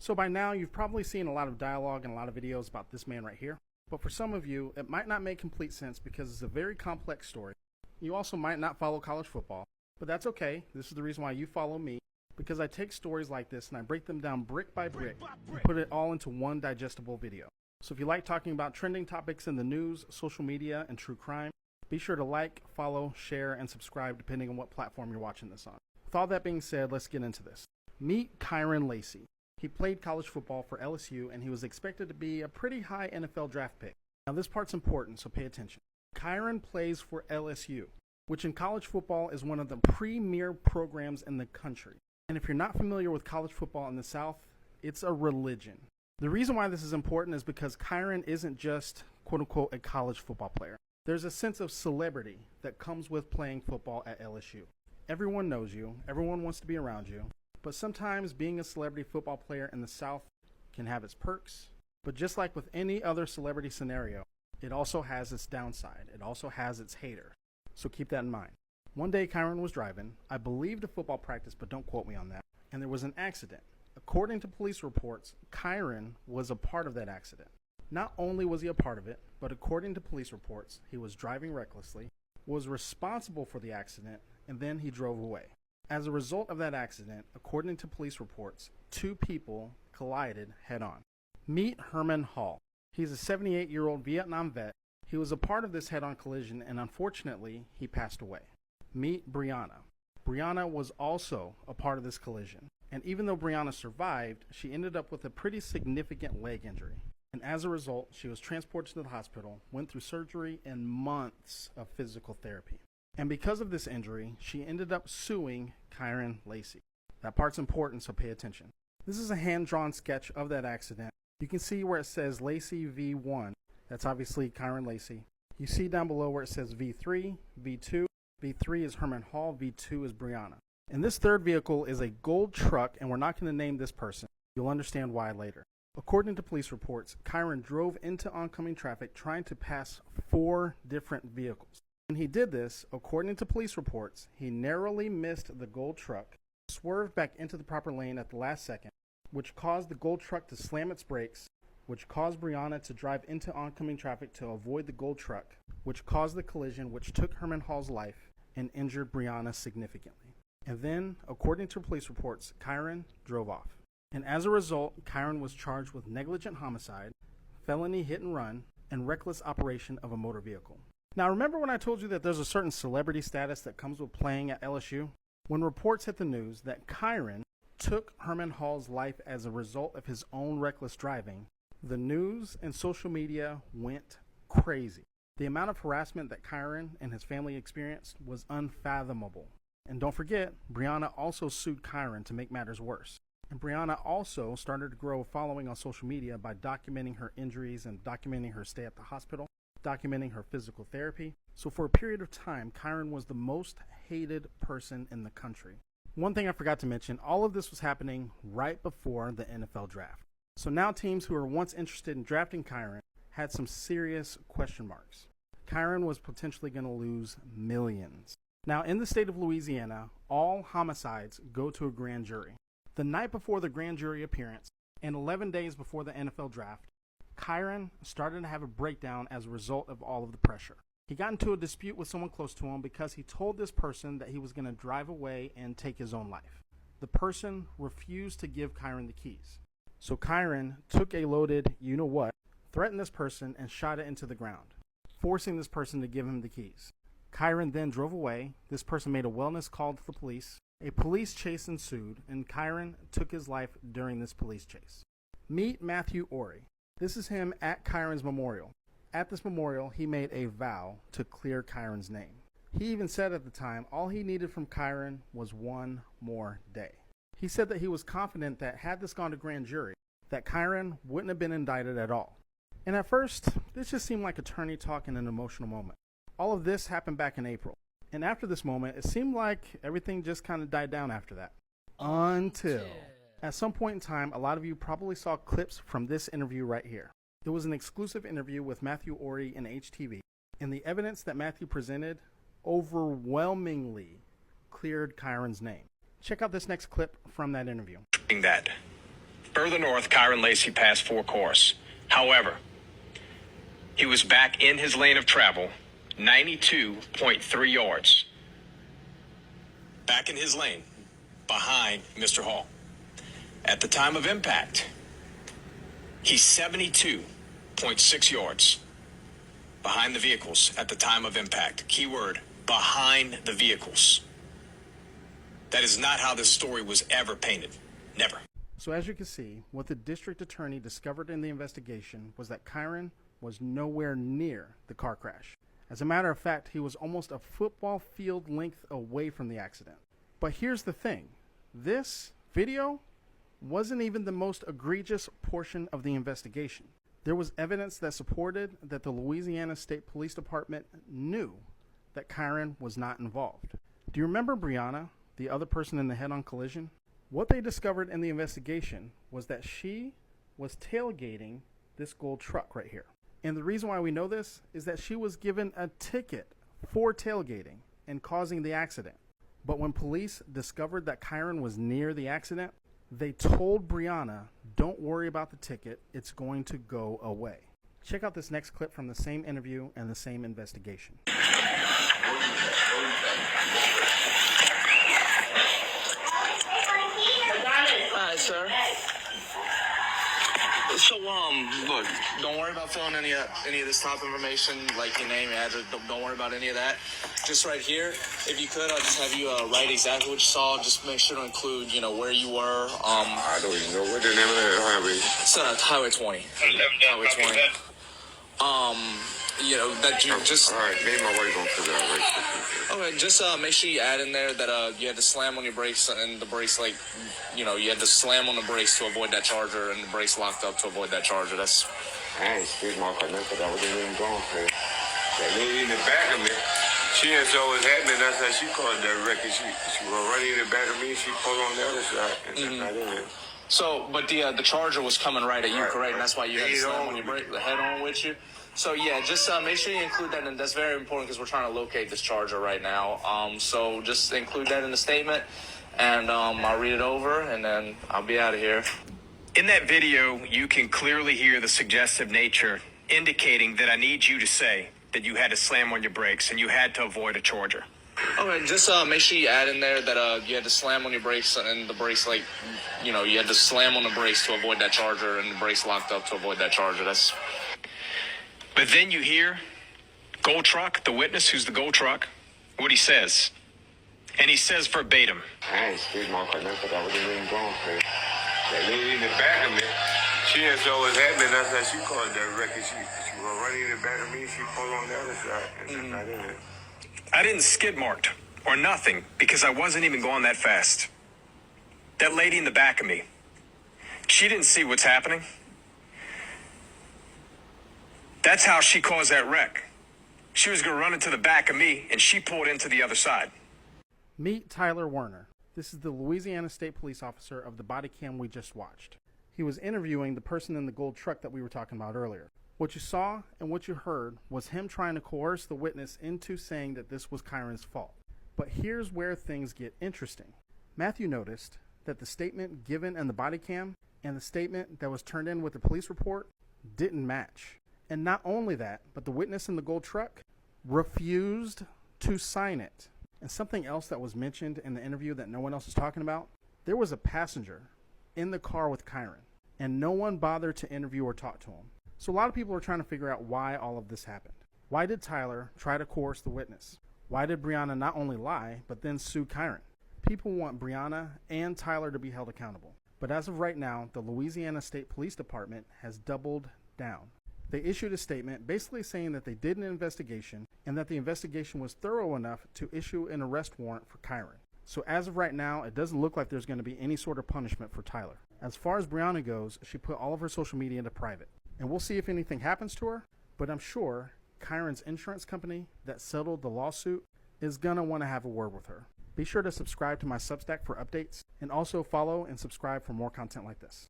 So by now, you've probably seen a lot of dialogue and a lot of videos about this man right here. But for some of you, it might not make complete sense because it's a very complex story. You also might not follow college football, but that's okay. This is the reason why you follow me, because I take stories like this and I break them down brick by brick and put it all into one digestible video. So if you like talking about trending topics in the news, social media, and true crime, be sure to like, follow, share, and subscribe depending on what platform you're watching this on. With all that being said, let's get into this. Meet Kyren Lacy. He played college football for LSU, and he was expected to be a pretty high NFL draft pick. Now this part's important, so pay attention. Kyren plays for LSU, which in college football is one of the premier programs in the country. And if you're not familiar with college football in the South, it's a religion. The reason why this is important is because Kyren isn't just, quote-unquote, a college football player. There's a sense of celebrity that comes with playing football at LSU. Everyone knows you, everyone wants to be around you, but sometimes being a celebrity football player in the South can have its perks. But just like with any other celebrity scenario, it also has its downside. It also has its haters. So keep that in mind. One day Kyren was driving, I believe to football practice, but don't quote me on that, and there was an accident. According to police reports, Kyren was a part of that accident. Not only was he a part of it, but according to police reports, he was driving recklessly, was responsible for the accident, and then he drove away. As a result of that accident, according to police reports, 2 people collided head-on. Meet Herman Hall. He's a 78-year-old Vietnam vet. He was a part of this head-on collision, and unfortunately, he passed away. Meet Briana. Briana was also a part of this collision, and even though Briana survived, she ended up with a pretty significant leg injury. And as a result, she was transported to the hospital, went through surgery, and months of physical therapy. And because of this injury, she ended up suing Kyren Lacy. That part's important, so pay attention. This is a hand-drawn sketch of that accident. You can see where it says Lacy V1. That's obviously Kyren Lacy. You see down below where it says V3, V2. V3 is Herman Hall, V2 is Briana. And this third vehicle is a gold truck, and we're not going to name this person. You'll understand why later. According to police reports, Kyren drove into oncoming traffic trying to pass 4 different vehicles. When he did this, according to police reports, he narrowly missed the gold truck, swerved back into the proper lane at the last second, which caused the gold truck to slam its brakes, which caused Briana to drive into oncoming traffic to avoid the gold truck, which caused the collision which took Herman Hall's life and injured Briana significantly. And then, according to police reports, Kyren drove off. And as a result, Kyren was charged with negligent homicide, felony hit and run, and reckless operation of a motor vehicle. Now, remember when I told you that there's a certain celebrity status that comes with playing at LSU? When reports hit the news that Kyren took Herman Hall's life as a result of his own reckless driving, the news and social media went crazy. The amount of harassment that Kyren and his family experienced was unfathomable. And don't forget, Briana also sued Kyren to make matters worse. And Briana also started to grow a following on social media by documenting her injuries and documenting her stay at the hospital, documenting her physical therapy. So for a period of time, Kyren was the most hated person in the country. One thing I forgot to mention, all of this was happening right before the NFL draft. So now teams who were once interested in drafting Kyren had some serious question marks. Kyren was potentially going to lose millions. Now in the state of Louisiana, all homicides go to a grand jury. The night before the grand jury appearance, and 11 days before the NFL draft, Kyren started to have a breakdown as a result of all of the pressure. He got into a dispute with someone close to him because he told this person that he was going to drive away and take his own life. The person refused to give Kyren the keys. So Kyren took a loaded you-know-what, threatened this person, and shot it into the ground, forcing this person to give him the keys. Kyren then drove away. This person made a wellness call to the police. A police chase ensued, and Kyren took his life during this police chase. Meet Matthew Ory. This is him at Kyren's memorial. At this memorial, he made a vow to clear Kyren's name. He even said at the time all he needed from Kyren was one more day. He said that he was confident that had this gone to grand jury, that Kyren wouldn't have been indicted at all. And at first, this just seemed like attorney talk in an emotional moment. All of this happened back in April. And after this moment, it seemed like everything just kind of died down after that. Until, at some point in time, a lot of you probably saw clips from this interview right here. It was an exclusive interview with Matthew Ory in HTV, and the evidence that Matthew presented overwhelmingly cleared Kyren's name. Check out this next clip from that interview. That Further north, Kyren Lacy passed four cars. However, he was back in his lane of travel, 92.3 yards. Back in his lane, behind Mr. Hall. At the time of impact, he's 72.6 yards behind the vehicles at the time of impact. Keyword, behind the vehicles. That is not how this story was ever painted. Never. So as you can see, what the district attorney discovered in the investigation was that Kyren was nowhere near the car crash. As a matter of fact, he was almost a football field length away from the accident. But here's the thing. This video wasn't even the most egregious portion of the investigation. There was evidence that supported that the Louisiana State Police Department knew that Kyren was not involved. Do you remember Briana, the other person in the head-on collision? What they discovered in the investigation was that she was tailgating this gold truck right here. And the reason why we know this is that she was given a ticket for tailgating and causing the accident. But when police discovered that Kyren was near the accident, they told Briana, don't worry about the ticket, it's going to go away. Check out this next clip from the same interview and the same investigation. Hi, sir. So, look, don't worry about filling any of this top information, like your name, your address. Don't worry about any of that. Just right here, if you could, I'll just have you write exactly what you saw. Just make sure to include, where you were. I don't even know what the name of that highway. It's Highway 20. Highway 20. That you just. All right, maybe my wife gonna figure out right. Okay, just make sure you add in there that you had to slam on your brakes and the brakes you had to slam on the brakes to avoid that charger and the brakes locked up to avoid that charger. That's. I ain't speak my connect because I wasn't even going for it. That lady in the back of me, she didn't saw what was happening. That's how she caused that wreck. She was running in the back of me. She pulled on the other side, and I didn't. So, but the charger was coming right at you, right, correct? Right. And that's why you had to slam on your brake, the head on with you. So yeah, just make sure you include that, and that's very important because we're trying to locate this charger right now. So just include that in the statement, and I'll read it over, and then I'll be out of here. In that video, you can clearly hear the suggestive nature indicating that I need you to say that you had to slam on your brakes and you had to avoid a charger. Okay, just make sure you add in there that you had to slam on your brakes and the brakes you had to slam on the brakes to avoid that charger and the brakes locked up to avoid that charger. That's. But then you hear Gold Truck, the witness who's the Gold Truck, what he says. And he says verbatim. I ain't speak my connect because I wasn't even going for it. That lady in the back of me, she didn't saw what was happening. That's how she caused that wreck. She was running in the back of me. She pulled on the other side, and I didn't. I didn't skid marked or nothing because I wasn't even going that fast. That lady in the back of me, she didn't see what's happening. That's how she caused that wreck. She was going to run into the back of me, and she pulled into the other side. Meet Tyler Werner. This is the Louisiana State Police officer of the Bodycam we just watched. He was interviewing the person in the gold truck that we were talking about earlier. What you saw and what you heard was him trying to coerce the witness into saying that this was Kyren's fault. But here's where things get interesting. Matthew noticed that the statement given in the Bodycam and the statement that was turned in with the police report didn't match. And not only that, but the witness in the gold truck refused to sign it. And something else that was mentioned in the interview that no one else is talking about, there was a passenger in the car with Kyren, and no one bothered to interview or talk to him. So a lot of people are trying to figure out why all of this happened. Why did Tyler try to coerce the witness? Why did Briana not only lie, but then sue Kyren? People want Briana and Tyler to be held accountable. But as of right now, the Louisiana State Police Department has doubled down. They issued a statement basically saying that they did an investigation and that the investigation was thorough enough to issue an arrest warrant for Kyren. So as of right now, it doesn't look like there's going to be any sort of punishment for Tyler. As far as Briana goes, she put all of her social media into private. And we'll see if anything happens to her, but I'm sure Kyren's insurance company that settled the lawsuit is going to want to have a word with her. Be sure to subscribe to my Substack for updates, and also follow and subscribe for more content like this.